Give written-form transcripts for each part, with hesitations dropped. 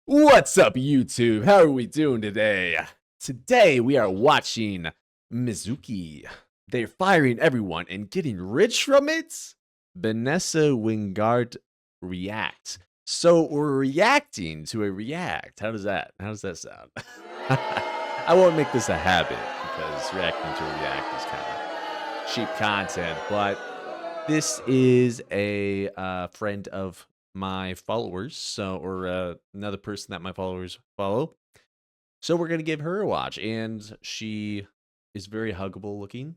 What's up, YouTube? How are we doing today? Today we are watching Mizuki. They're firing everyone and getting rich from it. Vanessa Wingard react. So we're reacting to a react. How does that sound? I won't make this a habit because reacting to a react is kind of cheap content, but this is a friend of my followers, or another person that my followers follow. So we're gonna give her a watch, and she is very huggable looking,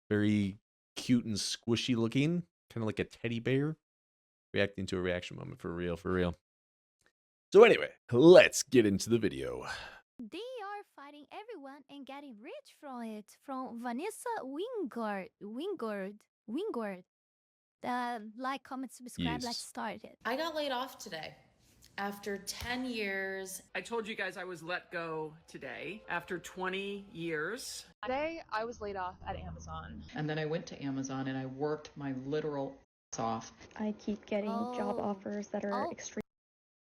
very cute and squishy looking, kind of like a teddy bear. Reacting to a reaction moment, for real, for real. So anyway, let's get into the video. They are fighting everyone and getting rich from it. From Vanessa Wingard. Like, comment, subscribe, let's Yes. start it. I got laid off today after 10 years. I told you guys I was let go today after 20 years. Today, I was laid off at Amazon. And then I went to Amazon and I worked my literal ass off. I keep getting job offers that are extreme.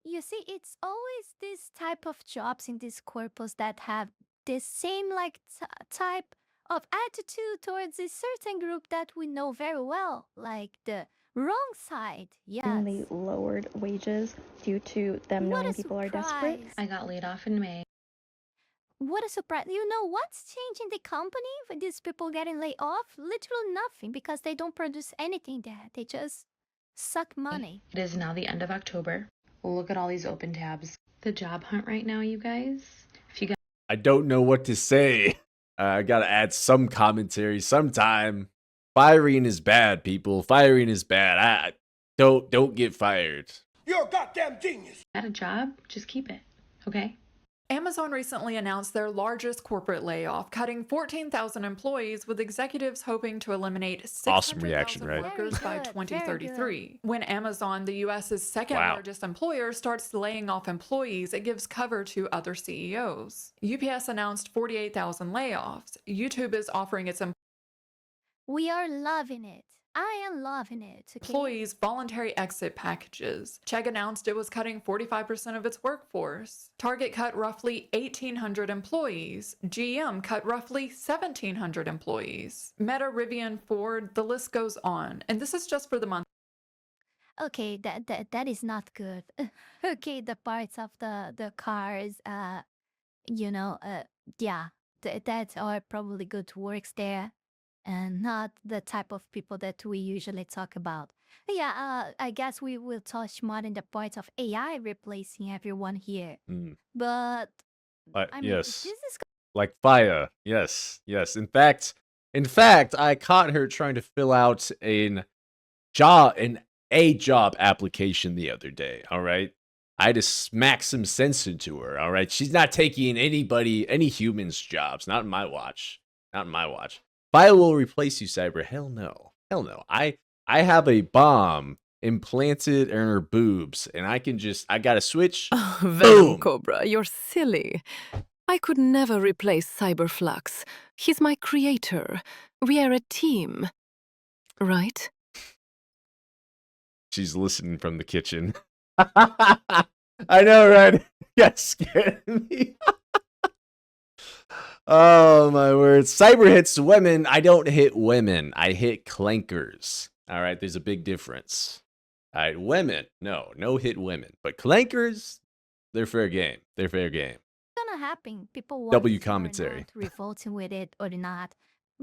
You see, it's always this type of jobs in these corpus that have this same like type of attitude towards a certain group that we know very well, like the wrong side. Yes. They lowered wages due to them What knowing a people are desperate. surprise. I got laid off in May. What a surprise. You know what's changing the company for these people getting laid off? Literally nothing, because they don't produce anything there. They just suck money. It is now the end of October. Look at all these open tabs. The job hunt right now, you guys. If you guys I don't know what to say. I gotta add some commentary sometime. Firing is bad, people. Firing is bad. Don't get fired. You're a goddamn genius. got a job, just keep it, okay? Amazon recently announced their largest corporate layoff, cutting 14,000 employees, with executives hoping to eliminate Awesome reaction, 600,000 right? workers by Very good, very 2033. When Amazon, the US's second Wow. largest employer, starts laying off employees, it gives cover to other CEOs. UPS announced 48,000 layoffs. YouTube is offering its We are loving it. I am loving it. Okay? employees voluntary exit packages. Chegg announced it was cutting 45% of its workforce. Target cut roughly 1,800 employees. GM cut roughly 1,700 employees. Meta, Rivian, Ford, the list goes on. And this is just for the month. Okay, that is not good. Okay, the parts of the cars, yeah, that are probably good works there, and not the type of people that we usually talk about. Yeah, I guess we will touch more in the point of AI replacing everyone here. Mm. But I mean, Yes. this is Like fire. Yes. In fact, I caught her trying to fill out a job application the other day. All right. I had to smack some sense into her. All right. She's not taking any humans' jobs. Not in my watch. Fire will replace you, Cyber. Hell no. I have a bomb implanted in her boobs, and I gotta switch. Oh, Boom. Venom Cobra, you're silly. I could never replace CyberFlux. He's my creator. We are a team. Right? She's listening from the kitchen. I know, right? Got scared me. Oh, my word. Cyber hits women. I don't hit women. I hit clankers. All right, there's a big difference. All right, women. No hit women. But clankers, they're fair game. gonna happen. People want W it or commentary. not, revolting with it or not,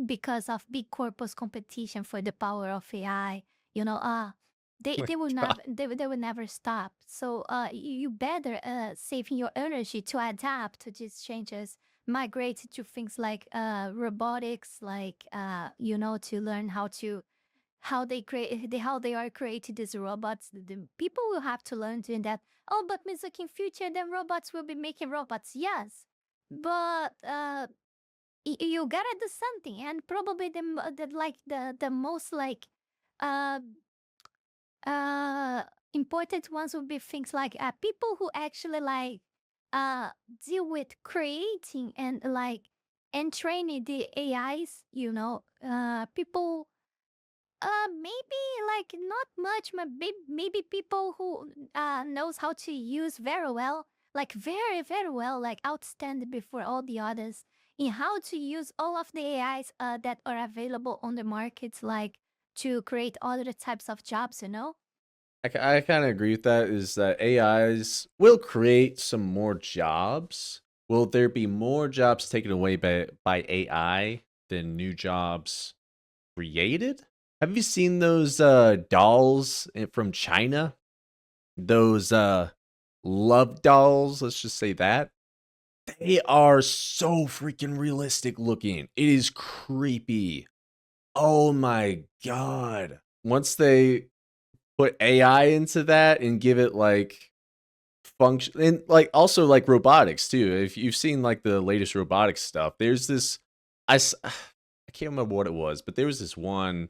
because of big corpus competition for the power of AI. They will never they will never stop. So you better saving your energy to adapt to these changes, migrate to things like robotics, like to learn how they are creating these robots. The people will have to learn doing that. Oh, but Mizuki, in future, then robots will be making robots. Yes, but you gotta do something, and probably the most like uh important ones would be things like people who actually like deal with creating and training the AIs. People maybe not much, but maybe people who knows how to use very well like very, very well, like outstanding before all the others in how to use all of the AIs that are available on the markets, like to create other types of jobs, you know? I kind of agree with that. Is that AIs will create some more jobs? Will there be more jobs taken away by AI than new jobs created? Have you seen those dolls from China? Those love dolls, let's just say that. They are so freaking realistic looking. It is creepy. Oh my god. Once they put AI into that and give it like function and like also like robotics too. If you've seen like the latest robotics stuff, there's this I can't remember what it was, but there was this one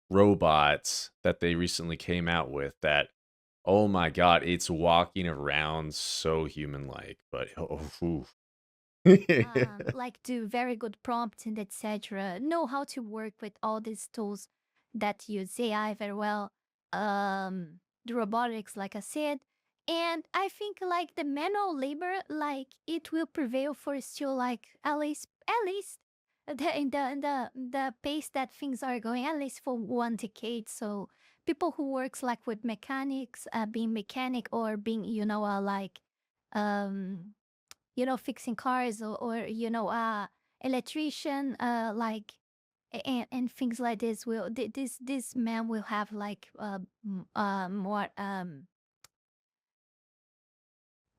robot that they recently came out with that, oh my god, it's walking around so human like, but oh oof. Like do very good prompts and etc. Know how to work with all these tools that use AI very well. The robotics, like I said, and I think like the manual labor, like it will prevail for still like at least in the pace that things are going, at least for 1 decade. So people who works like with mechanics, being mechanic or being um fixing cars or electrician, like and things like this this man will have like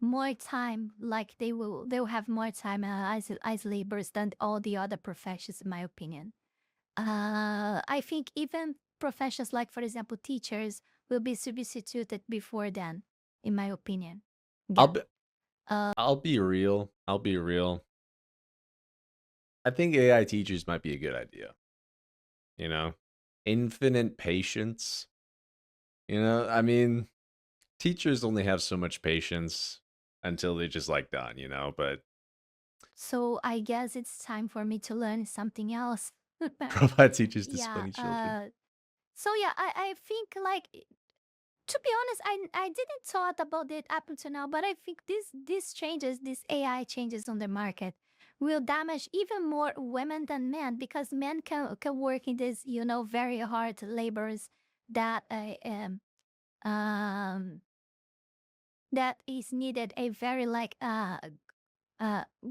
more time, like they'll have more time as laborers than all the other professions, in my opinion. I think even professions like, for example, teachers will be substituted before then, in my opinion. I'll Yeah. be I'll be real. I'll be real. I think AI teachers might be a good idea. You know? Infinite patience. I mean, teachers only have so much patience until they're just like done, but So I guess it's time for me to learn something else. robot teachers Yeah. disciplining children. So yeah, I think like to be honest, I didn't thought about it up until now, but I think these changes, these AI changes on the market, will damage even more women than men, because men can work in this very hard labors that um that is needed a very like uh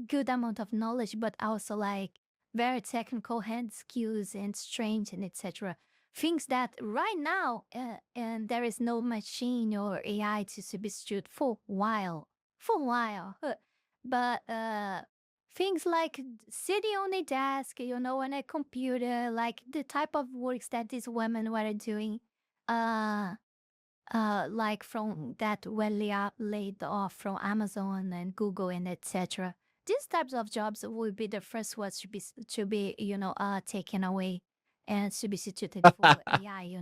good amount of knowledge, but also like very technical hand skills and strength and etc. Things that right now, and there is no machine or AI to substitute for while. But things like sitting on a desk, on a computer, like the type of works that these women were doing, uh like from that were laid off from Amazon and Google and etc. These types of jobs will be the first ones to be taken away and substituted for AI.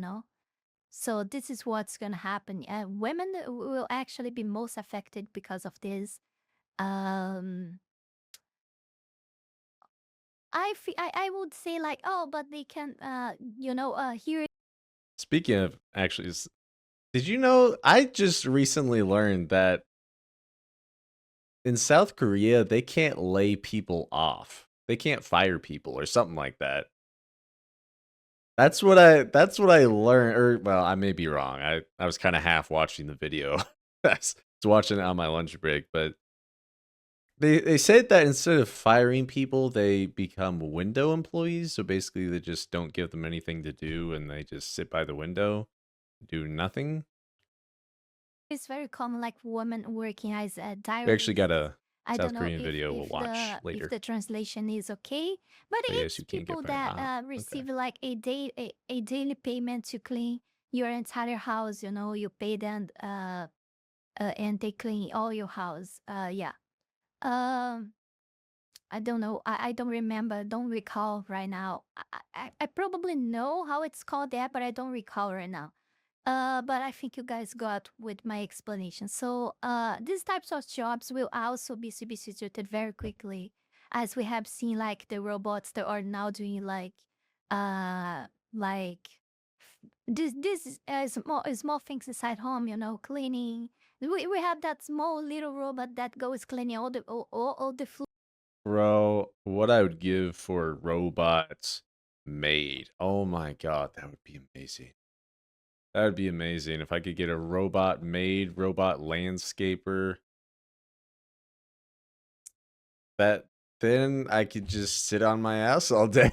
So this is what's gonna happen. Women will actually be most affected because of this. Um, I would say like, oh, but they can hear. Speaking of actually, did you know I just recently learned that in South Korea they can't lay people off. They can't fire people or something like that. That's what I learned, or well, I may be wrong. I was kind of half watching the video. I was watching it on my lunch break, but they said that instead of firing people, they become window employees. So basically, they just don't give them anything to do, and they just sit by the window, do nothing. It's very common, like women working as a We actually got diarist. a I South don't know Korean video we'll if watch the if later. the translation is okay, but Oh yes, it's you can't get people fired. that Ah, okay. receive like a daily payment to clean your entire house. You pay them and they clean all your house. Yeah. Um, I don't know. I don't remember. Don't recall right now. I probably know how it's called there, but I don't recall right now. But I think you guys got with my explanation. So, these types of jobs will also be substituted very quickly, as we have seen, like the robots that are now doing uh, like this is small things inside home, cleaning We have that small little robot that goes cleaning all the floor. Bro, what I would give for robots maid. Oh my god, that would be amazing. That would be amazing if I could get a robot maid, robot landscaper. Then I could just sit on my ass all day.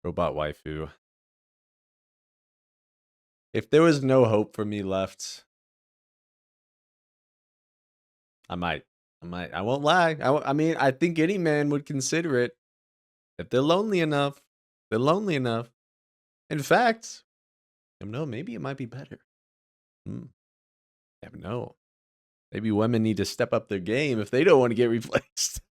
Robot waifu. If there was no hope for me left, I might. I won't lie. I mean, I think any man would consider it. If they're lonely enough, they're lonely enough. In fact, I don't know, maybe it might be better. I don't know. Maybe women need to step up their game if they don't want to get replaced.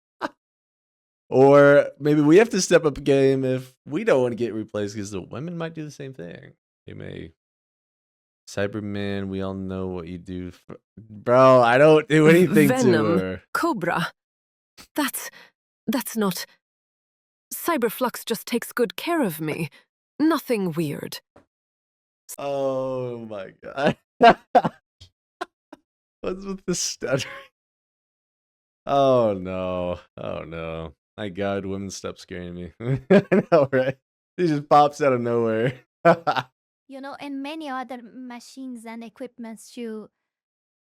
Or maybe we have to step up a game if we don't want to get replaced, because the women might do the same thing. They may. Cyberman, we all know what you do. Bro, I don't do anything Venom, to her. Cobra. That's not... CyberFlux just takes good care of me. Nothing weird. Oh my god. What's with the stuttering? Oh no. Oh no. My god, women stop scaring me. I know, right? He just pops out of nowhere. And many other machines and equipments too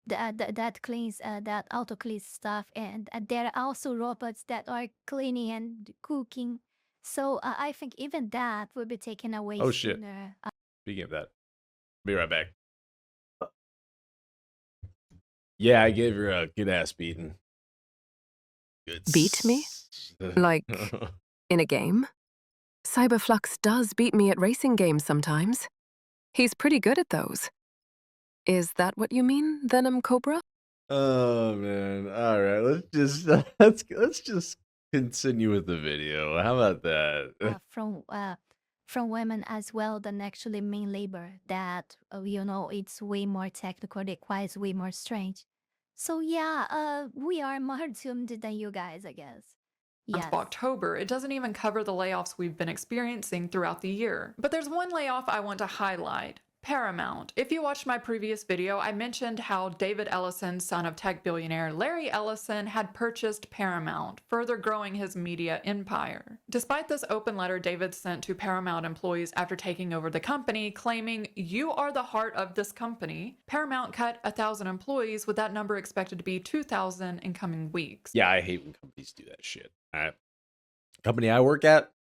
that cleans that auto cleans stuff, and there are also robots that are cleaning and cooking. So I think even that will be taken away Oh shit. sooner. Speaking of that, be right back. Yeah, I gave her a good ass beating. Good. Beat me? Like in a game? CyberFlux does beat me at racing games sometimes. He's pretty good at those. Is that what you mean, Venom Cobra? Oh man. All right, let's just continue with the video. How about that? From women as well than actually main labor, that it's way more technical, requires way more strength. So yeah, we are more doomed than you guys, I guess. Month of October, it doesn't even cover the layoffs we've been experiencing throughout the year. But there's one layoff I want to highlight. Paramount. If you watched my previous video, I mentioned how David Ellison, son of tech billionaire Larry Ellison, had purchased Paramount, further growing his media empire. Despite this open letter David sent to Paramount employees after taking over the company, claiming, "You are the heart of this company," Paramount cut 1,000 employees, with that number expected to be 2,000 in coming weeks. Yeah, I hate when companies do that shit. Company I work at,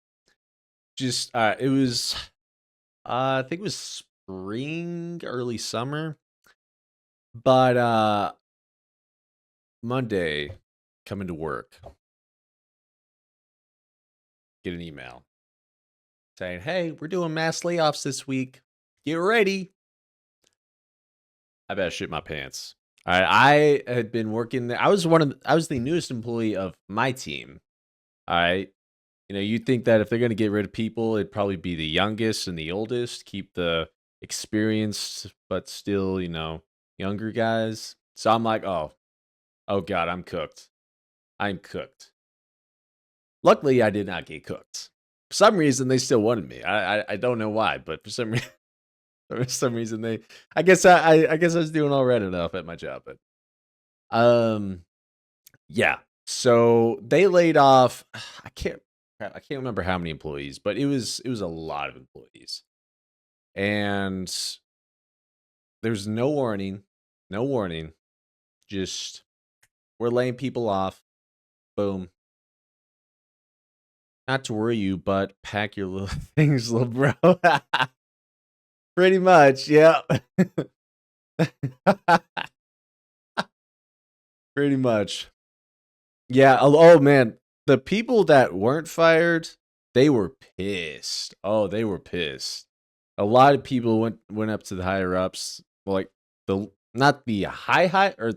just it was I think it was spring, early summer, but Monday, coming to work, get an email saying, "Hey, we're doing mass layoffs this week. Get ready." I better shit my pants. All right, I had been working there. I was the newest employee of my team. All right. You'd think that if they're going to get rid of people, it'd probably be the youngest and the oldest, keep the experienced, but still, younger guys. So I'm like, oh God, I'm cooked. I'm cooked. Luckily, I did not get cooked. For some reason, they still wanted me. I don't know why, but for some reason, I guess I was doing all right enough at my job, but yeah. So they laid off. I can't remember how many employees, but it was a lot of employees, and there's no warning. Just, we're laying people off. Boom. Not to worry you, but pack your little things, little bro. Pretty much, yeah. Pretty much. Yeah. Oh man, the people that weren't fired, they were pissed. Oh, they were pissed. A lot of people went up to the higher ups, like not the high or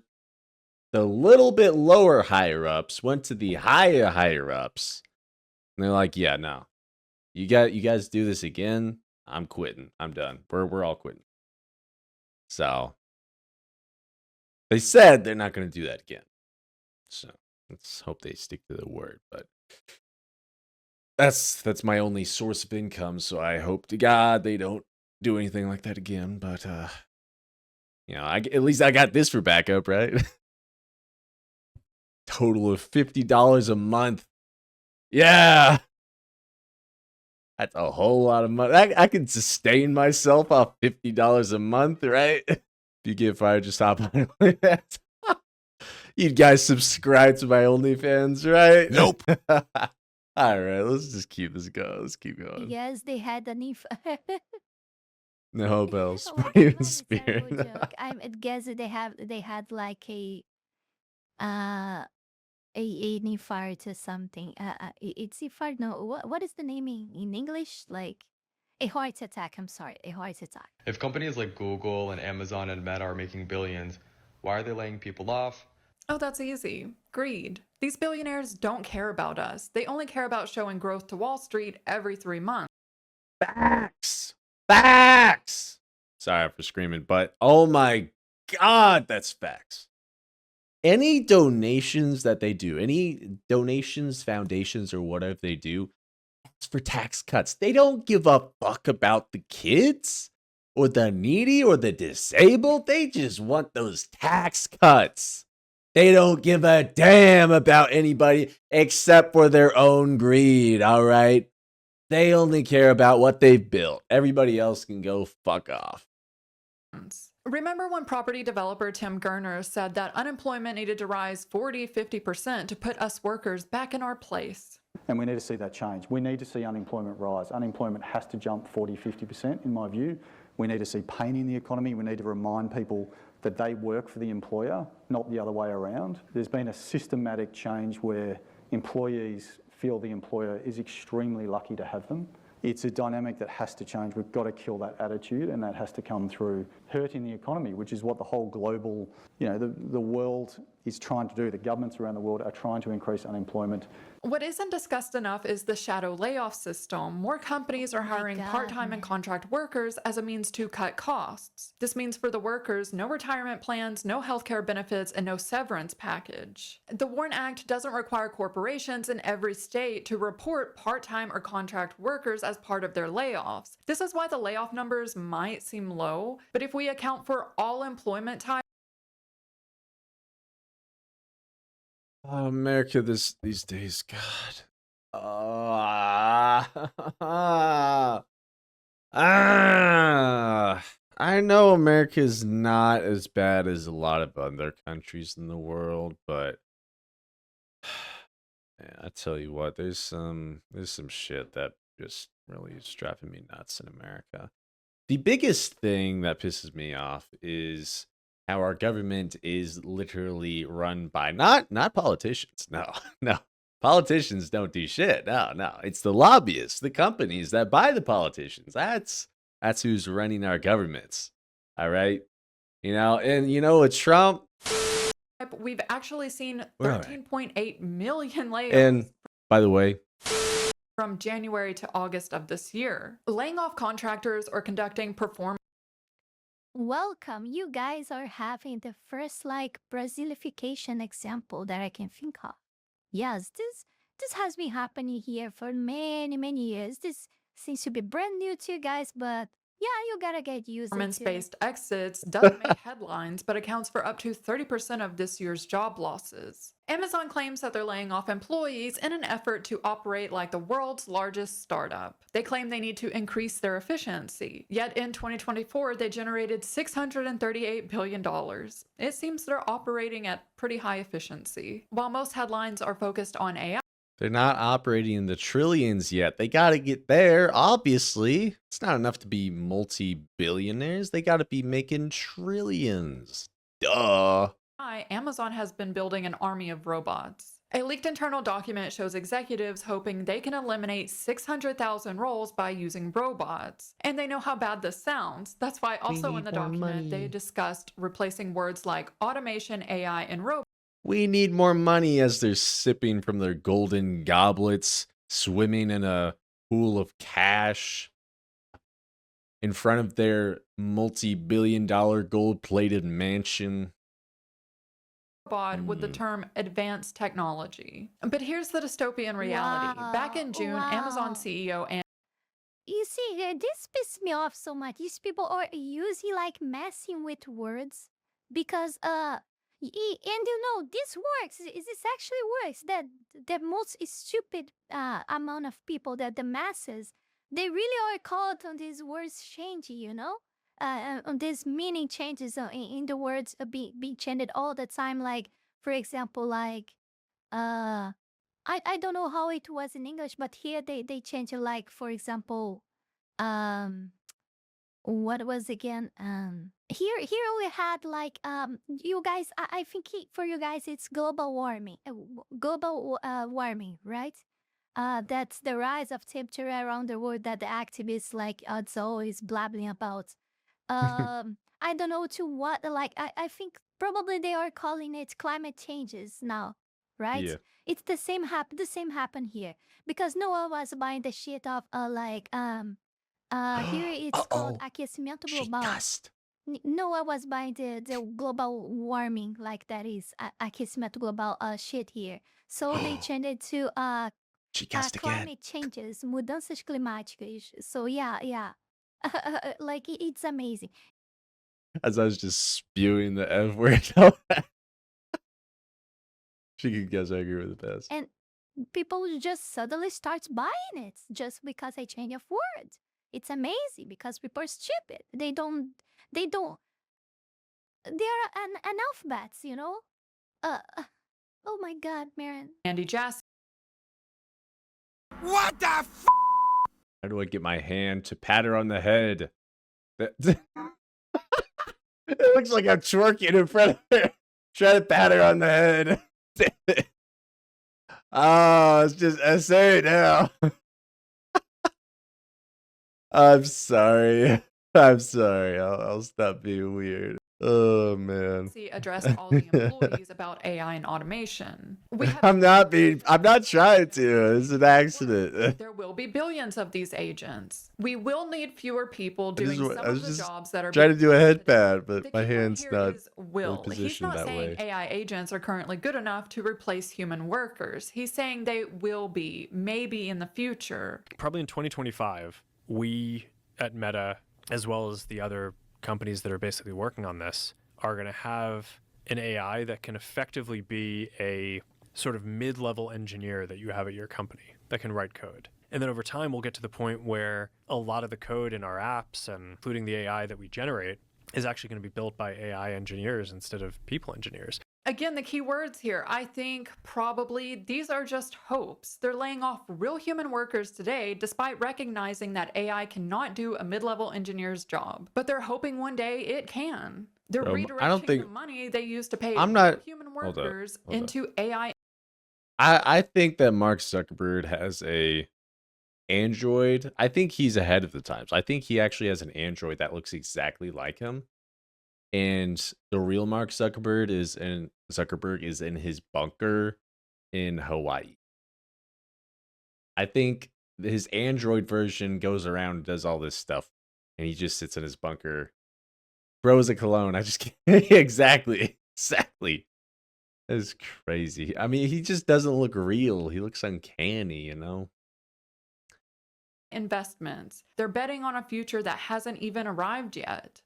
the little bit lower higher ups went to the higher ups, and they're like, "Yeah, no, you guys do this again, I'm quitting. I'm done. We're all quitting." So they said they're not going to do that again. So let's hope they stick to the word. But that's my only source of income. So I hope to God they don't do anything like that again. But You know, at least I got this for backup, right? Total of $50 a month. Yeah. That's a whole lot of money. I can sustain myself off $50 a month, right? If you get fired, just hop on OnlyFans. You guys subscribe to my OnlyFans, right? Nope. All right, let's just keep this going. Let's keep going. Yes, they had an if. No bells, Oh my spraying god, it's a terrible spear. joke. I guess they had like uh a Nefart or something. It's Nefart. No, what is the naming in English? Like a heart attack. I'm sorry, a heart attack. If companies like Google and Amazon and Meta are making billions, why are they laying people off? Oh, that's easy. Greed. These billionaires don't care about us. They only care about showing growth to Wall Street every 3 months. Facts. Facts. Sorry for screaming, but oh my god, that's facts. Any donations that they do, any donations, foundations, or whatever they do, it's for tax cuts. They don't give a fuck about the kids or the needy or the disabled. They just want those tax cuts. They don't give a damn about anybody except for their own greed, all right? They only care about what they've built. Everybody else can go fuck off. Remember when property developer Tim Gurner said that unemployment needed to rise 40-50% to put us workers back in our place? And we need to see that change. We need to see unemployment rise. Unemployment has to jump 40-50% in my view. We need to see pain in the economy. We need to remind people that they work for the employer, not the other way around. There's been a systematic change where employees feel the employer is extremely lucky to have them. It's a dynamic that has to change. We've got to kill that attitude, and that has to come through hurting the economy, which is what the whole global, the world is trying to do. The governments around the world are trying to increase unemployment. What isn't discussed enough is the shadow layoff system. More companies are hiring God. part-time and contract workers as a means to cut costs. This means for the workers, no retirement plans, no healthcare benefits, and no severance package. The WARN Act doesn't require corporations in every state to report part-time or contract workers as part of their layoffs. This is why the layoff numbers might seem low, but if we account for all employment types, America these days, God. I know America is not as bad as a lot of other countries in the world, but man, I tell you what, there's some shit that just really is driving me nuts in America. The biggest thing that pisses me off is how our government is literally run by not politicians. No. Politicians don't do shit. No. It's the lobbyists, the companies that buy the politicians. That's who's running our governments. All right? And with Trump, we've actually seen 13.8 million layoffs. And by the way, from January to August of this year. Laying off contractors or conducting performance. Welcome. You guys are having the first Brazilification example that I can think of. Yes, this has been happening here for many, many years. This seems to be brand new to you guys, but yeah, you gotta get used to it. Performance-based exits doesn't make headlines, but accounts for up to 30% of this year's job losses. Amazon claims that they're laying off employees in an effort to operate like the world's largest startup. They claim they need to increase their efficiency. Yet in 2024, they generated $638 billion. It seems they're operating at pretty high efficiency. While most headlines are focused on AI, they're not operating in the trillions yet. They got to get there, obviously. It's not enough to be multi-billionaires. They got to be making trillions. Duh. Amazon has been building an army of robots. A leaked internal document shows executives hoping they can eliminate 600,000 roles by using robots. And they know how bad this sounds. That's why also in the document they discussed replacing words like automation, AI, and robots. We need more money as they're sipping from their golden goblets, swimming in a pool of cash in front of their multi-billion-dollar gold-plated mansion. With the term advanced technology. But here's the dystopian reality. Back in June, Amazon CEO and You see, this pisses me off so much. These people are usually like messing with words because and you know this works. This actually works. That the most stupid amount of people, that the masses, they really are caught on these words changing. You know, on these meaning changes in the words being changed all the time. Like for example, like I don't know how it was in English, but here they change it. Like for example, um what was again here we had like you guys I think for you guys it's global warming, warming, right? That's the rise of temperature around the world that the activists like it's always blabbling about. I don't know to what, like I think probably they are calling it climate changes now, right? Yeah. It's the same happen here because no one was buying the shit of here it's called aquecimento She global. cussed. No one was buying the global warming, like that is aquecimento global shit here. So they changed it to She cussed again. climate changes, mudanças climáticas. So yeah. Like it's amazing. As I was just spewing the F word out. She could guess angry with the best. And people just suddenly start buying it just because I change of words. It's amazing because people are stupid. They are analphabets, you know? Oh my god, Marin. Andy Jassy. What the f? How do I get my hand to pat her on the head? It looks like I'm twerking in front of her. Try to pat her on the head. Oh, it's just essay now. I'm sorry. I'm sorry. I'll stop being weird. Oh man. Addressed all the employees about AI and automation. I'm not trying to. It's an accident. There will be billions of these agents. We will need fewer people doing some I was of the just jobs that are trying to being do a done head today. pat, but The my key word hand's here not is will. really He's positioned not that saying way. AI agents are currently good enough to replace human workers. He's saying they will be, maybe in the future. Probably in 2025, we at Meta, as well as the other companies that are basically working on this, are going to have an AI that can effectively be a sort of mid-level engineer that you have at your company that can write code. And then over time, we'll get to the point where a lot of the code in our apps, and including the AI that we generate, is actually going to be built by AI engineers instead of people engineers. Again, the key words here, I think probably these are just hopes. They're laying off real human workers today, despite recognizing that AI cannot do a mid-level engineer's job. But they're hoping one day it can. They're redirecting the money they used to pay human workers into AI. I think that Mark Zuckerberg has a Android. I think he's ahead of the times. I think he actually has an Android that looks exactly like him. And the real Mark Zuckerberg is in his bunker in Hawaii. I think his Android version goes around and does all this stuff, and he just sits in his bunker. Bros a cologne. I just can't. Exactly. That's crazy. I mean, he just doesn't look real. He looks uncanny, you know? Investments. They're betting on a future that hasn't even arrived yet.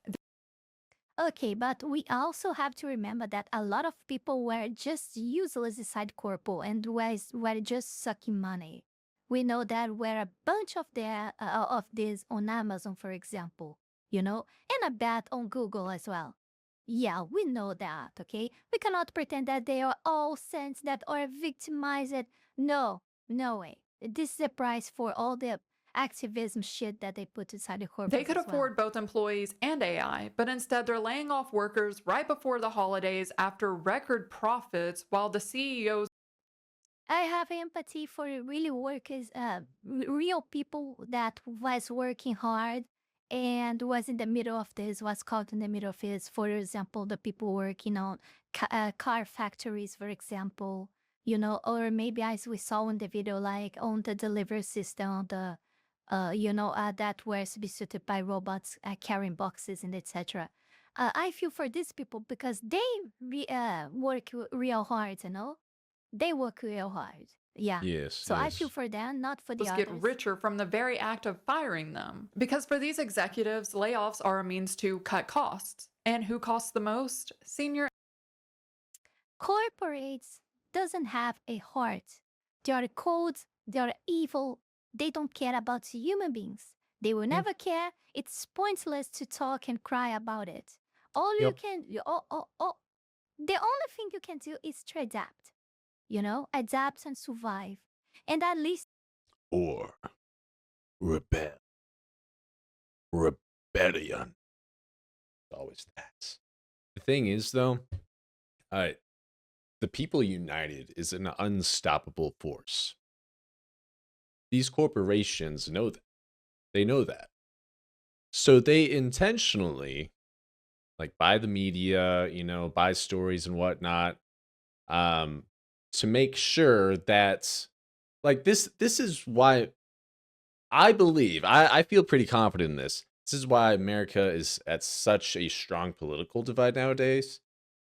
Okay, but we also have to remember that a lot of people were just useless inside corpo and were just sucking money. We know that were a bunch of these on Amazon, for example, you know, and a bet on Google as well. Yeah, we know that, okay? We cannot pretend that they are all saints that are victimized. No way. This is the price for all the activism shit that they put inside the corporate. They could afford both employees and AI, but instead they're laying off workers right before the holidays after record profits, while the CEOs. I have empathy for really workers, real people that was working hard and was in the middle of this, was caught in the middle of this. For example, the people working on car factories, for example, you know, or maybe as we saw in the video, like on the delivery system, the that were substituted by robots carrying boxes and etc. I feel for these people because they work real hard, you know? They work real hard. Yeah. Yes, So I feel yes. for them, not for the get others. richer from the very act of firing them. Because for these executives, layoffs are a means to cut costs. And who costs the most? Senior Corporates doesn't have a heart. They are cold, they are evil, they don't care about human beings. They will never care. It's pointless to talk and cry about it. All you Yep. can, the only thing you can do is to adapt. Adapt and survive. And at least Or rebel. Rebellion. Always that. The thing is, though, the people united is an unstoppable force. These corporations know that. They know that. So they intentionally, like, buy the media, buy stories and whatnot, to make sure that, like, this is why I believe, I feel pretty confident in this. This is why America is at such a strong political divide nowadays.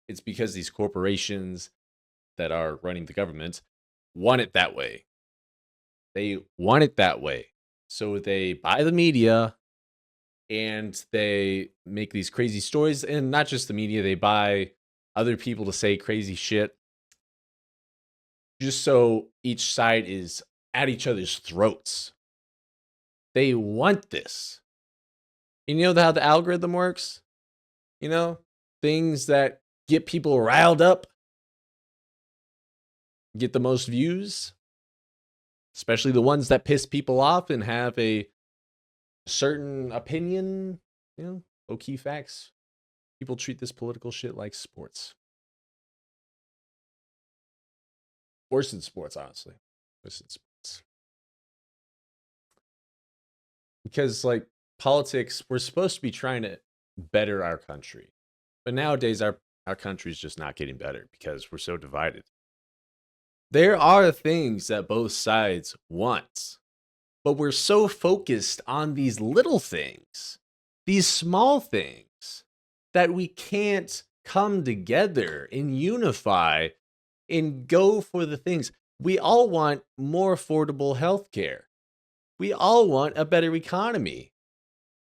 It's because these corporations that are running the government want it that way. They want it that way. So they buy the media and they make these crazy stories. And not just the media, they buy other people to say crazy shit just so each side is at each other's throats. They want this. And you know how the algorithm works? Things that get people riled up, get the most views, especially the ones that piss people off and have a certain opinion, low key facts. People treat this political shit like sports. Worse than sports, honestly. Worse than sports. Because, like, politics, we're supposed to be trying to better our country. But nowadays, our country's just not getting better because we're so divided. There are things that both sides want, but we're so focused on these little things, these small things, that we can't come together and unify and go for the things. We all want more affordable healthcare. We all want a better economy.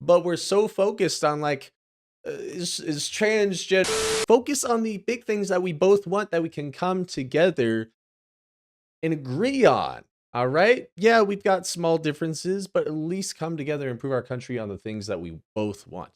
But we're so focused on, like, is transgender. Focus on the big things that we both want that we can come together and agree on. All right? Yeah, we've got small differences, but at least come together and improve our country on the things that we both want.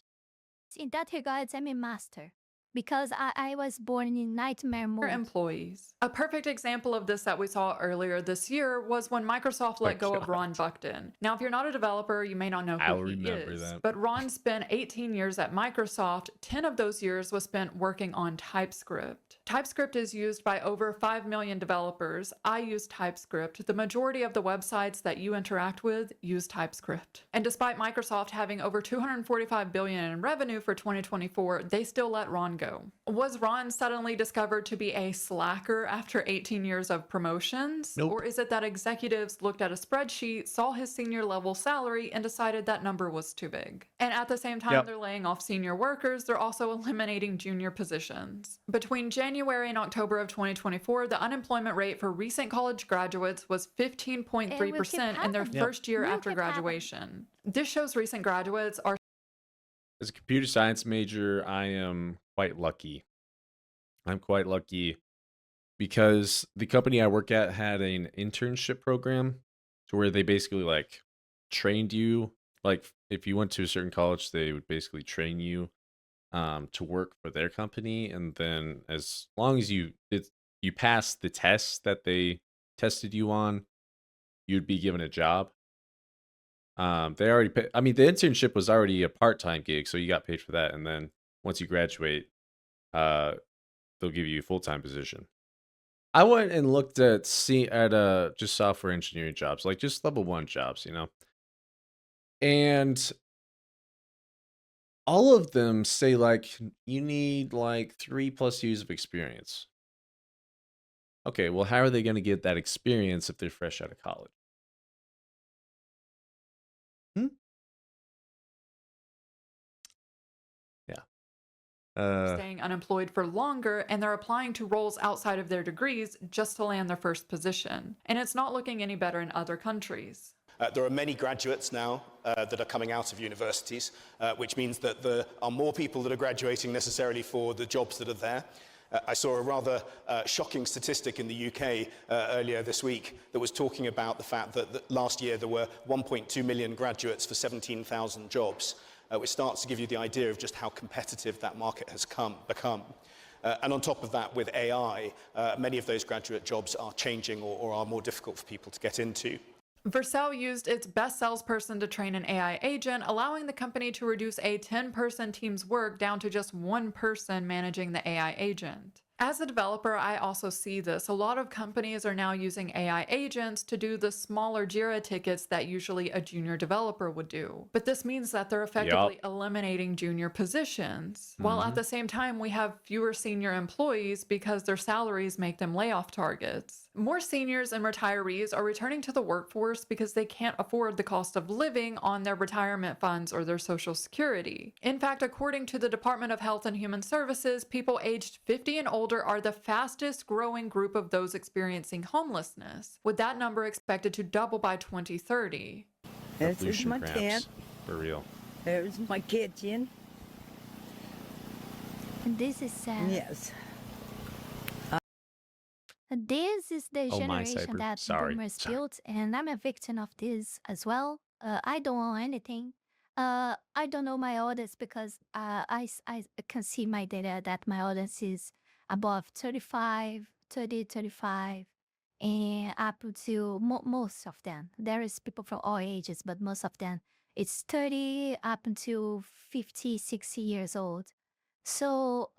in that regards, I'm a master because I was born in nightmare mode. employees. A perfect example of this that we saw earlier this year was when Microsoft let go of Ron Buckton. Now, if you're not a developer, you may not know who he is, but Ron spent 18 years at Microsoft. 10 of those years was spent working on TypeScript. TypeScript is used by over 5 million developers. I use TypeScript. The majority of the websites that you interact with use TypeScript. And despite Microsoft having over $245 billion in revenue for 2024, they still let Ron go. Was Ron suddenly discovered to be a slacker after 18 years of promotions? Nope. Or is it that executives looked at a spreadsheet, saw his senior level salary, and decided that number was too big? And at the same time they're laying off senior workers, they're also eliminating junior positions. Between January and October of 2024, the unemployment rate for recent college graduates was 15.3% in their first year after graduation. This shows recent graduates are As a computer science major, I am quite lucky. I'm quite lucky because the company I work at had an internship program to where they basically, like, trained you. Like, if you went to a certain college, they would basically train you to work for their company. And then as long as you passed the tests that they tested you on, you'd be given a job. They already pay, I mean, the internship was already a part-time gig, so you got paid for that. And then once you graduate, they'll give you a full-time position. I went and looked at just software engineering jobs, like just level 1 jobs, and all of them say, like, you need like 3+ years of experience. Okay, well, how are they going to get that experience if they're fresh out of college? Yeah. staying unemployed for longer, and they're applying to roles outside of their degrees just to land their first position. And it's not looking any better in other countries. There are many graduates now that are coming out of universities, which means that there are more people that are graduating necessarily for the jobs that are there. I saw a rather shocking statistic in the UK earlier this week that was talking about the fact that last year there were 1.2 million graduates for 17,000 jobs, which starts to give you the idea of just how competitive that market has become. And on top of that, with AI, many of those graduate jobs are changing or are more difficult for people to get into. Vercel used its best salesperson to train an AI agent, allowing the company to reduce a 10-person team's work down to just one person managing the AI agent. As a developer, I also see this. A lot of companies are now using AI agents to do the smaller Jira tickets that usually a junior developer would do. But this means that they're effectively eliminating junior positions, while at the same time we have fewer senior employees because their salaries make them layoff targets. More seniors and retirees are returning to the workforce because they can't afford the cost of living on their retirement funds or their Social Security. In fact, according to the Department of Health and Human Services, people aged 50 and older are the fastest growing group of those experiencing homelessness, with that number expected to double by 2030. This is my tent. For real. There's my kitchen. And this is sad. Yes. This is the generation that Sorry. boomers built, and I'm a victim of this as well. I don't own anything. I don't know my audience because I can see my data that my audience is above 35, 30, 35, and up to most of them. There is people from all ages, but most of them, it's 30 up until 50, 60 years old. So,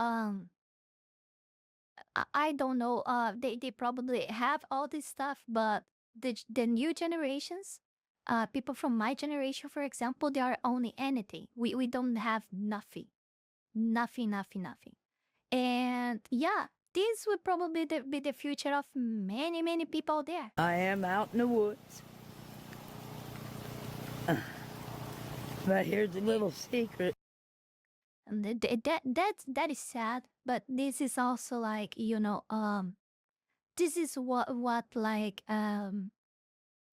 I don't know. They probably have all this stuff, but the new generations, people from my generation, for example, they are owning anything. We don't have nothing, nothing. And yeah, this would probably be the future of many people there. I am out in the woods. But here's a little secret. And that is sad, but this is also like, this is what like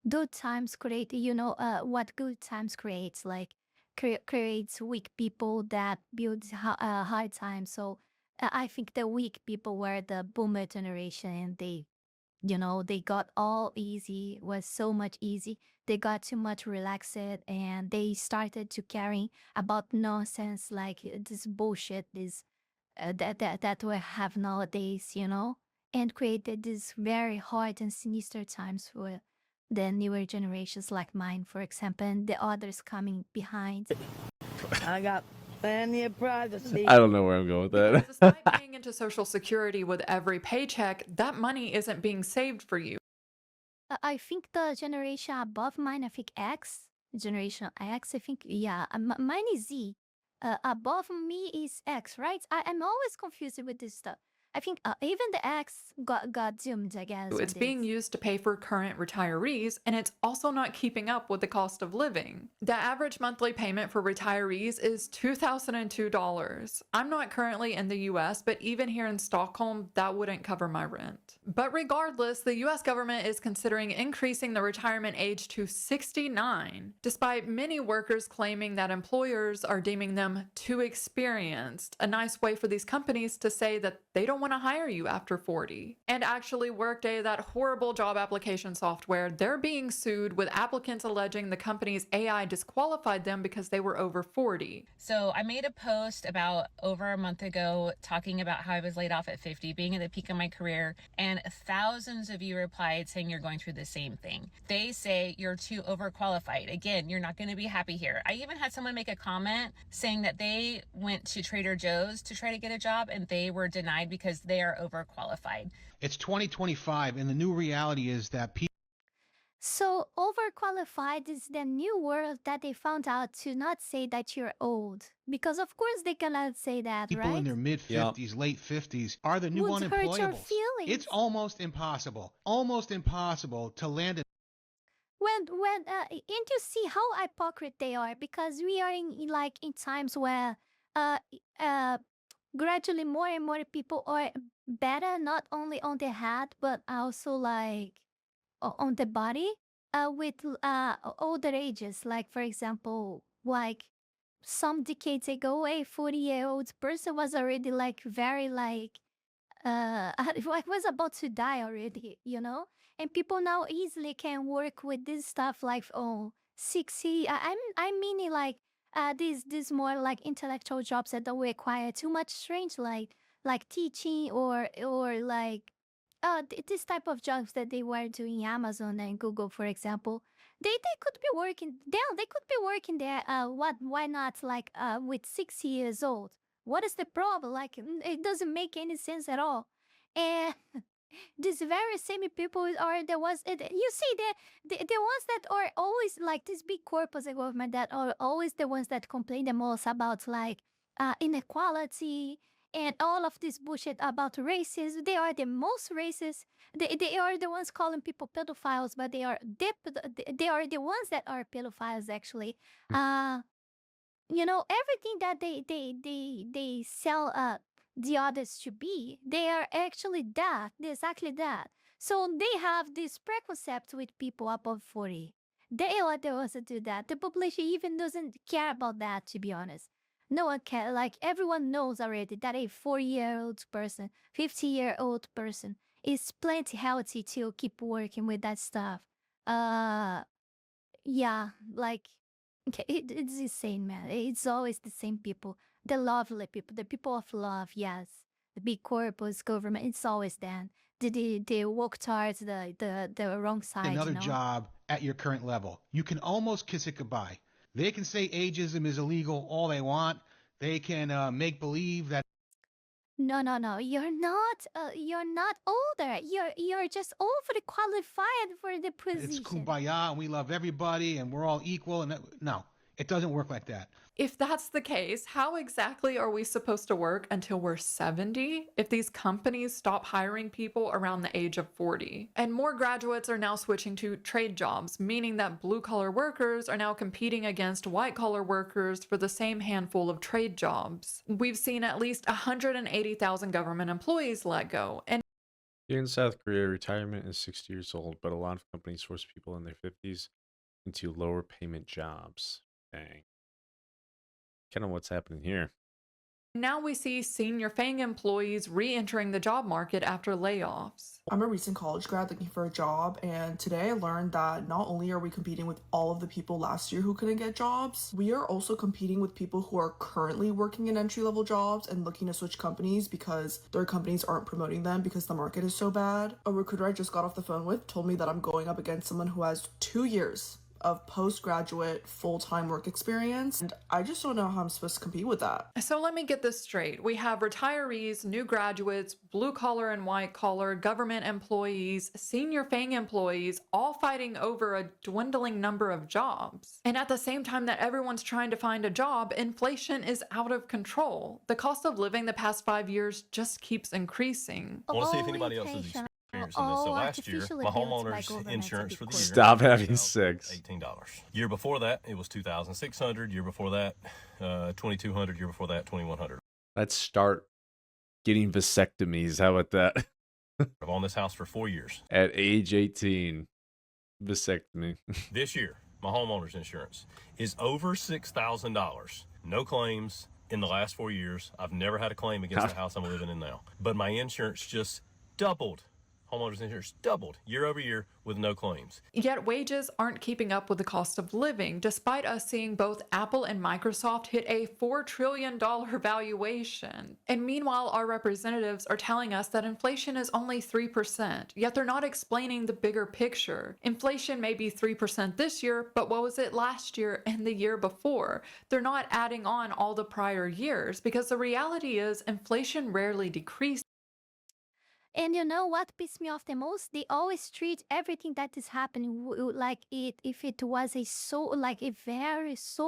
good times create, what good times creates, like creates weak people that builds hard times. So I think the weak people were the boomer generation, and they got all easy, was so much easy. They got too much relaxed, and they started to caring about nonsense like this bullshit, this that we have nowadays, and created these very hard and sinister times for the newer generations like mine, for example, and the others coming behind. I got plenty of privacy. I don't know where I'm going with that. Because despite paying into Social Security with every paycheck, that money isn't being saved for you. I think the generation above mine, I think Generation X, I think, yeah, mine is Z. Above me is X, right? I'm always confused with this stuff. I think even the X got doomed, I guess. It's being used to pay for current retirees, and it's also not keeping up with the cost of living. The average monthly payment for retirees is $2,002. I'm not currently in the US, but even here in Stockholm, that wouldn't cover my rent. But regardless, the US government is considering increasing the retirement age to 69, despite many workers claiming that employers are deeming them too experienced, a nice way for these companies to say that they don't want to hire you after 40. And actually, Workday, that horrible job application software, they're being sued with applicants alleging the company's AI disqualified them because they were over 40. So I made a post about over a month ago talking about how I was laid off at 50, being at the peak of my career, and thousands of you replied saying you're going through the same thing. They say you're too overqualified. Again, you're not going to be happy here. I even had someone make a comment saying that they went to Trader Joe's to try to get a job and they were denied because they are overqualified. It's 2025, and the new reality is that people. So overqualified is the new word that they found out to not say that you're old, because of course they cannot say that, People right? in their mid-50s, late 50s are the new Would hurt your unemployables. feelings. It's almost impossible to land an And you see how hypocrite they are, because we are in times where gradually more and more people are better, not only on the head, but also like on the body, with older ages. Like, for example, like some decades ago, a 40-year-old person was already like very like like was about to die already, you know? And people now easily can work with this stuff like, oh, 60. I'm meaning like these more like intellectual jobs that don't require too much strength, like teaching or like this type of jobs that they were doing Amazon and Google, for example. They could be working they could be working there. Why not like with 60 years old? What is the problem? Like, it doesn't make any sense at all. And these very same people are the ones, you see, the ones that are always like these big corporates and government that are always the ones that complain the most about like inequality and all of this bullshit about racism. They are the most racist. They are the ones calling people pedophiles, but they are the ones that are pedophiles actually. You know, everything that they sell the others to be, they are actually that. They're exactly that. So they have this preconcept with people above 40. They are the ones that do that. The population even doesn't care about that, to be honest. No one cares. Like, everyone knows already that a 40-year-old person, 50-year-old person is plenty healthy to keep working with that stuff. Yeah, like, okay, it's insane, man. It's always the same people, the lovely people, the people of love. Yes, the big corpus government. It's always them. They walk towards the wrong side. Another You know? job at your current level. You can almost kiss it goodbye. They can say ageism is illegal all they want. They can make believe that No, no, no. You're not. You're not older. You're just overly qualified for the it's position. kumbaya and we love everybody and we're all equal. And no, it doesn't work like that. If that's the case, how exactly are we supposed to work until we're 70 if these companies stop hiring people around the age of 40? And more graduates are now switching to trade jobs, meaning that blue-collar workers are now competing against white-collar workers for the same handful of trade jobs. We've seen at least 180,000 government employees let go. And Here in South Korea, retirement is 60 years old, but a lot of companies force people in their 50s into lower payment jobs. Dang. Kind of what's happening here. now we see senior FANG employees re-entering the job market after layoffs. I'm a recent college grad looking for a job, and today I learned that not only are we competing with all of the people last year who couldn't get jobs, we are also competing with people who are currently working in entry-level jobs and looking to switch companies because their companies aren't promoting them because the market is so bad. A recruiter I just got off the phone with told me that I'm going up against someone who has 2 years of postgraduate full-time work experience, and I just don't know how I'm supposed to compete with that. So let me get this straight. We have retirees, new graduates, blue collar and white collar, government employees, senior FANG employees, all fighting over a dwindling number of jobs. And at the same time that everyone's trying to find a job, inflation is out of control. The cost of living the past 5 years just keeps increasing. I want to see if anybody else is experiencing this. So last year, my homeowner's insurance for the year. Stop having sex. $18. Year before that, it was $2,600. Year before that, $2,200. Year before that, $2,100. Let's start getting vasectomies. How about that? I've owned this house for 4 years. At age 18, vasectomy. This year, my homeowner's insurance is over $6,000. No claims in the last 4 years. I've never had a claim against the house I'm living in now. But my insurance just doubled. Homeowners insurance doubled year over year with no claims. Yet wages aren't keeping up with the cost of living, despite us seeing both Apple and Microsoft hit a $4 trillion valuation. And meanwhile, our representatives are telling us that inflation is only 3%, yet they're not explaining the bigger picture. Inflation may be 3% this year, but what was it last year and the year before? They're not adding on all the prior years, because the reality is inflation rarely decreases. And you know what pissed me off the most? They always treat everything that is happening like if it was so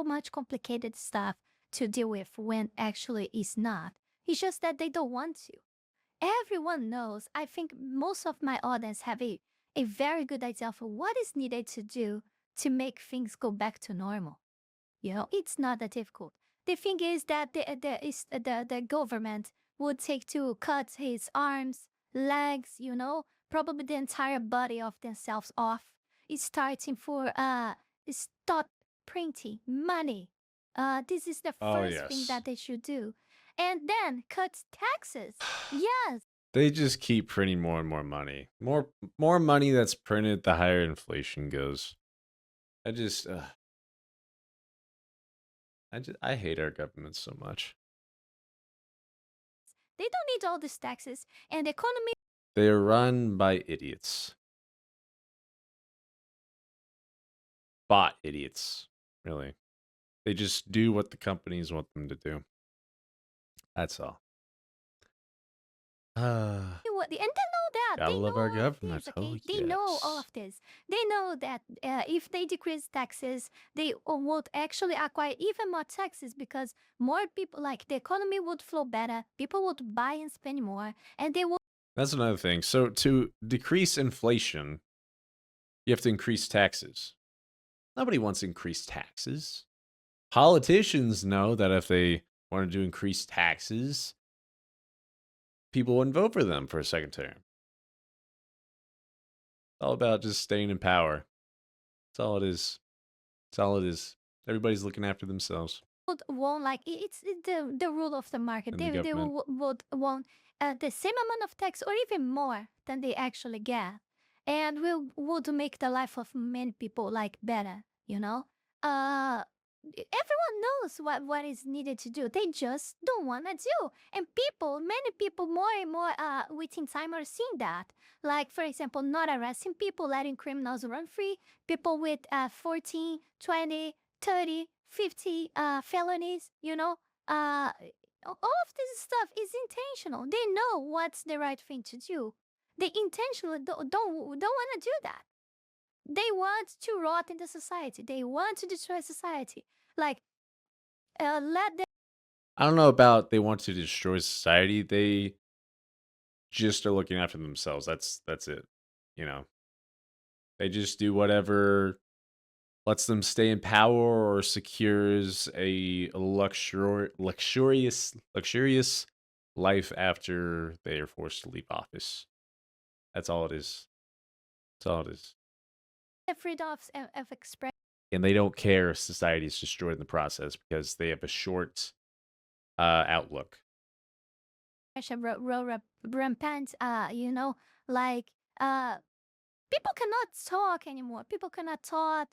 much complicated stuff to deal with, when actually it's not. It's just that they don't want to. Everyone knows. I think most of my audience have a very good idea of what is needed to do to make things go back to normal. You know, it's not that difficult. the thing is that the government would take to cut his arms, legs, probably the entire body of themselves off. It's starting for stop printing money. This is the Oh, first thing yes. that they should do. And then cut taxes. Yes. They just keep printing more and more money. More money that's printed, the higher inflation goes. I hate our government so much. They don't need all these taxes, and the economy. They're run by idiots. Bot idiots, really. They just do what the companies want them to do. That's all. And they know that. Gotta They love know our all of government. this, okay? Oh, They know all yes. of this. They know that if they decrease taxes, they would actually acquire even more taxes because more people, like the economy would flow better, people would buy and spend more, and they would. That's another thing. So to decrease inflation, you have to increase taxes. Nobody wants increased taxes. Politicians know that if they wanted to increase taxes, people wouldn't vote for them for a second term. It's all about just staying in power. That's all it is. That's all it is. Everybody's looking after themselves. Won't like it's the rule of the market. And the They would want the same amount of tax or even more than they actually get, and would make the life of many people like better. Everyone knows what is needed to do. They just don't want to do. And many people, more and more within time are seeing that. Like, for example, not arresting people, letting criminals run free, people with 14, 20, 30, 50 felonies, all of this stuff is intentional. They know what's the right thing to do. They intentionally don't want to do that. They want to rot in the society. They want to destroy society. Like, let them. I don't know about they want to destroy society. They just are looking after themselves. That's it. They just do whatever lets them stay in power or secures a luxurious life after they are forced to leave office. That's all it is. That's all it is. Freedom of expression. And they don't care if society is destroyed in the process because they have a short outlook. Rampant, like people cannot talk anymore. People cannot talk.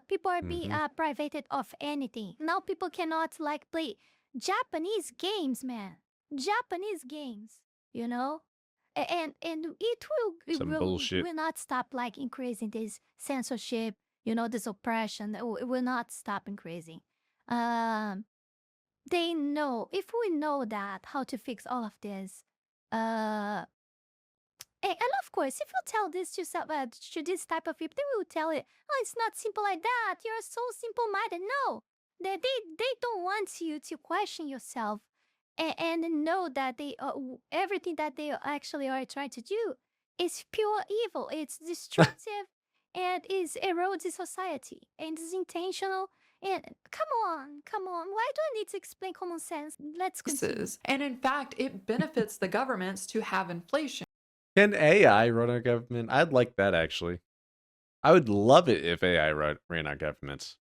People are being privated of anything. Now people cannot like play Japanese games, man. Japanese games, and it will not stop like increasing this censorship, this oppression. It will not stop increasing. They know, if we know that how to fix all of this, and of course, if you tell this to this type of people, they will tell it, oh, it's not simple like that. You're so simple-minded. No, they don't want you to question yourself and know that they everything that they actually are trying to do is pure evil. It's destructive and is eroding society and is intentional. And come on. Why do I need to explain common sense? Let's continue. And in fact, it benefits the governments to have inflation. Can AI run our government? I'd like that, actually. I would love it if AI ran our governments.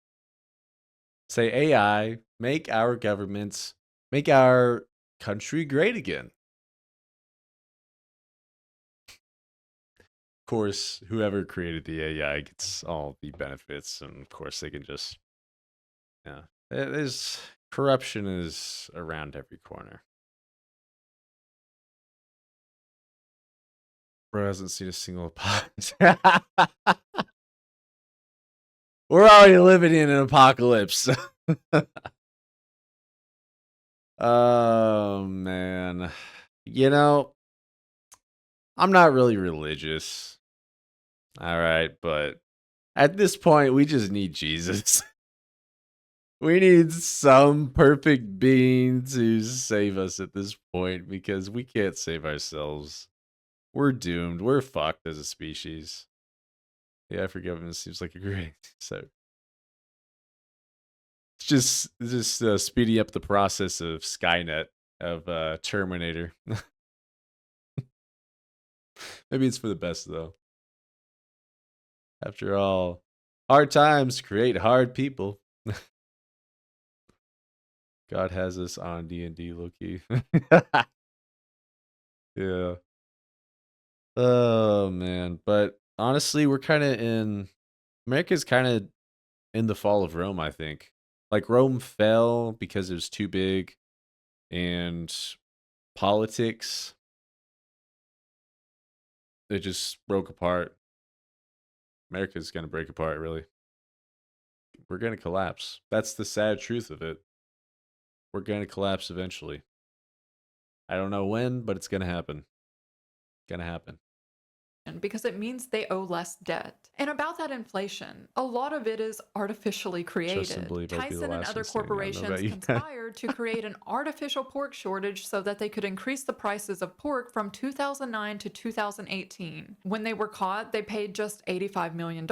Say, AI, make our governments, make our country great again. Of course, whoever created the AI gets all the benefits, and of course they can just, corruption is around every corner. Bro hasn't seen a single apocalypse. We're already living in an apocalypse. Oh, man. I'm not really religious. All right, but at this point, we just need Jesus. We need some perfect being to save us at this point because we can't save ourselves. We're doomed. We're fucked as a species. Yeah, forgiveness seems like a great. So just speeding up the process of Skynet, of Terminator. Maybe it's for the best though. After all, hard times create hard people. God has us on D&D, low-key. Yeah. Oh man, but honestly, America's kind of in the fall of Rome, I think. Like Rome fell because it was too big, and politics, it just broke apart. America's gonna break apart, really. We're gonna collapse. That's the sad truth of it. We're gonna collapse eventually. I don't know when, but it's gonna happen. Gonna happen. Because it means they owe less debt. And about that inflation, a lot of it is artificially created. believe I'll be the Tyson and last other one standing. I don't know corporations about you. conspired to create an artificial pork shortage so that they could increase the prices of pork from 2009 to 2018. When they were caught, they paid just $85 million.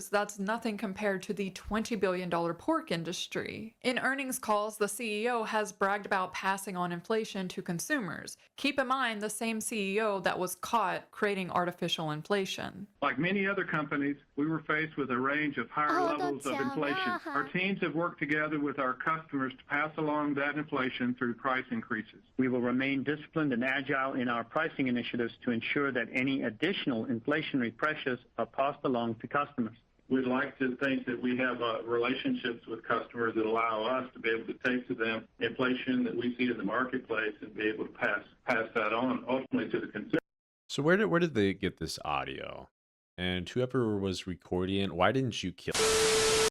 That's nothing compared to the $20 billion pork industry. In earnings calls, the CEO has bragged about passing on inflation to consumers. Keep in mind, the same CEO that was caught creating artificial inflation. Like many other companies, we were faced with a range of higher levels of inflation. Our teams have worked together with our customers to pass along that inflation through price increases. We will remain disciplined and agile in our pricing initiatives to ensure that any additional inflationary pressures are passed along to customers. We'd like to think that we have relationships with customers that allow us to be able to take to them inflation that we see in the marketplace and be able to pass that on ultimately to the consumer. So where did they get this audio? And whoever was recording it, why didn't you kill?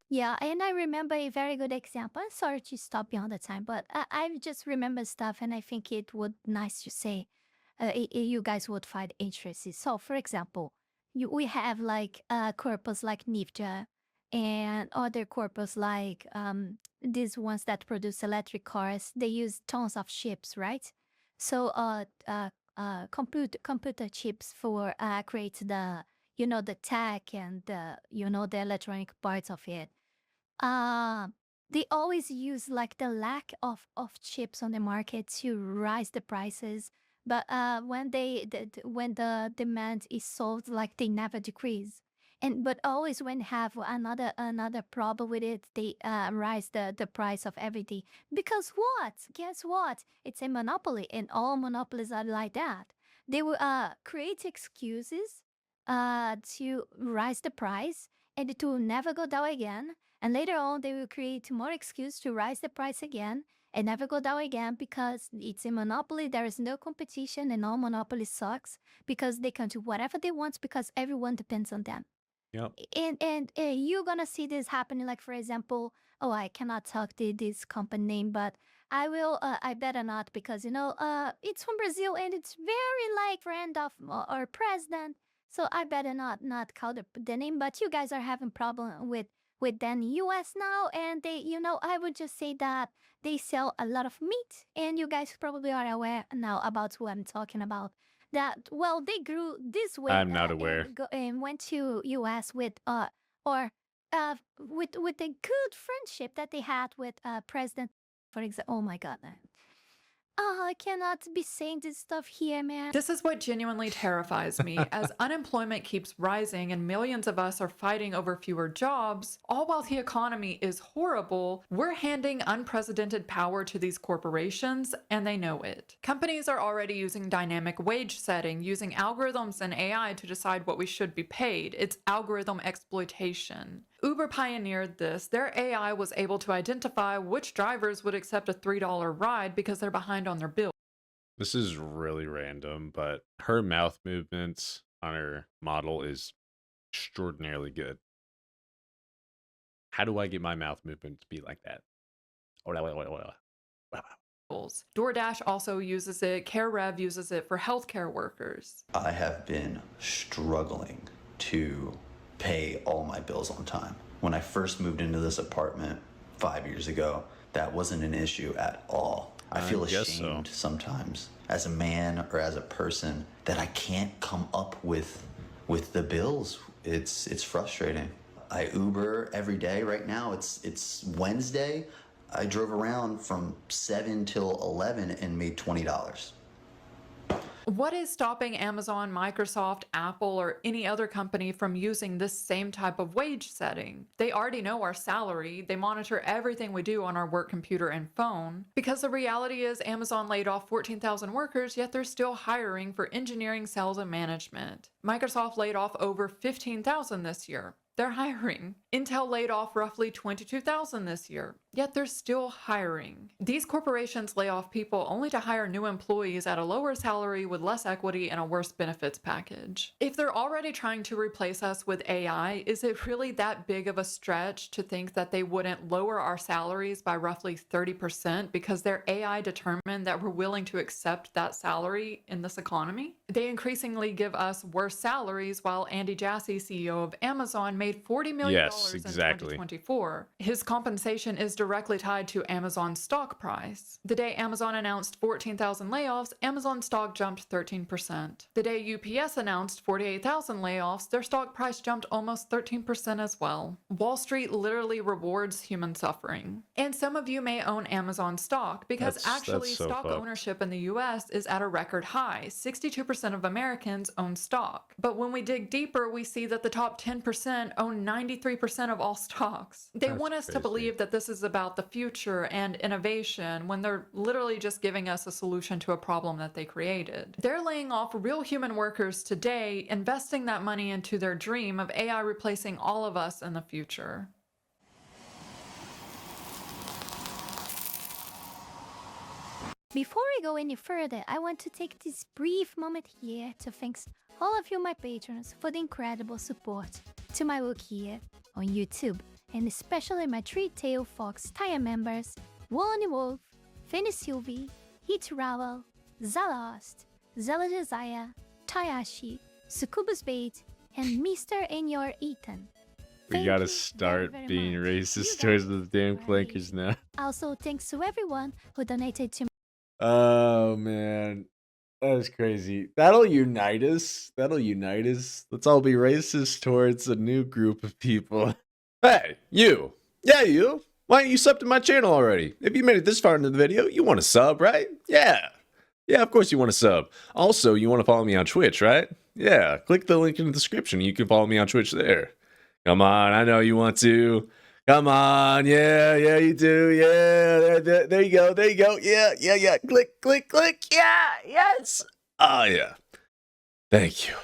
Yeah, and I remember a very good example. I'm sorry to stop you all the time, but I just remember stuff, and I think it would nice to say. You guys would find interesting. So, for example, we have like corpus like Nifja and other corpus like these ones that produce electric cars. They use tons of chips, right? So computer chips for create the the tech and the the electronic parts of it. They always use like the lack of chips on the market to rise the prices. But when when the demand is solved, like they never decrease. But always when have another problem with it, they rise the price of everything. Because what? Guess what? It's a monopoly, and all monopolies are like that. They will create excuses to rise the price, and it will never go down again. And later on, they will create more excuse to rise the price again and never go down again, because it's a monopoly. There is no competition, and all monopoly sucks because they can do whatever they want because everyone depends on them. Yep. And you're gonna see this happening. Like, for example, I cannot talk this company name, but I will. I better not, because it's from Brazil and it's very like friend of our president. So I better not call the name. But you guys are having problem with them US now, and they I would just say that they sell a lot of meat, and you guys probably are aware now about who I'm talking about. That they grew this way. I'm not aware. And went to US with with a good friendship that they had with President, for example. Oh my God. I cannot be saying this stuff here, man. This is what genuinely terrifies me. As unemployment keeps rising and millions of us are fighting over fewer jobs, all while the economy is horrible, we're handing unprecedented power to these corporations, and they know it. Companies are already using dynamic wage setting, using algorithms and AI to decide what we should be paid. It's algorithm exploitation. Uber pioneered this. Their AI was able to identify which drivers would accept a $3 ride because they're behind on their bill. This is really random, but her mouth movements on her model is extraordinarily good. How do I get my mouth movement to be like that? DoorDash also uses it. CareRev uses it for healthcare workers. I have been struggling to pay all my bills on time. When I first moved into this apartment 5 years ago, that wasn't an issue at all. I feel ashamed sometimes as a man or as a person that I can't come up with the bills. It's frustrating. I Uber every day right now. It's Wednesday. I drove around from 7 till 11 and made $20. What is stopping Amazon, Microsoft, Apple, or any other company from using this same type of wage setting? They already know our salary. They monitor everything we do on our work computer and phone. Because the reality is Amazon laid off 14,000 workers, yet they're still hiring for engineering, sales, and management. Microsoft laid off over 15,000 this year. They're hiring. Intel laid off roughly 22,000 this year, yet they're still hiring. These corporations lay off people only to hire new employees at a lower salary with less equity and a worse benefits package. If they're already trying to replace us with AI, is it really that big of a stretch to think that they wouldn't lower our salaries by roughly 30% because their AI determined that we're willing to accept that salary in this economy? They increasingly give us worse salaries, while Andy Jassy, CEO of Amazon, made $40 million Yes, exactly. in 2024. His compensation is directly tied to Amazon's stock price. The day Amazon announced 14,000 layoffs, Amazon stock jumped 13%. The day UPS announced 48,000 layoffs, their stock price jumped almost 13% as well. Wall Street literally rewards human suffering. And some of you may own Amazon stock because That's so stock fucked. ownership in the US is at a record high. 62% of Americans own stock. But when we dig deeper, we see that the top 10% own 93% of all stocks. They That's want us to crazy. believe that this is about the future and innovation when they're literally just giving us a solution to a problem that they created. They're laying off real human workers today, investing that money into their dream of AI replacing all of us in the future. Before we go any further, I want to take this brief moment here to thank all of you, my patrons, for the incredible support to my work here on YouTube, and especially my Three-Tailed Fox tier members, Wally Wolf, Fanny Sylvie, Heat Ravel, Zalost, Zella Josiah, Tayashi, Sucubus Bait, and Mr. and Your Ethan. We gotta start being racist towards the damn clankers now. Also, thanks to everyone who donated to Oh man, that is crazy. That'll unite us. That'll unite us. Let's all be racist towards a new group of people. Hey, you. Yeah, you. Why don't you sub to my channel already? If you made it this far into the video, you want to sub, right? Yeah. Yeah, of course you want to sub. Also, you want to follow me on Twitch, right? Yeah, click the link in the description. You can follow me on Twitch there. Come on, I know you want to. Come on, yeah, you do, yeah, there you go, yeah, click, yeah, yes, oh yeah, thank you.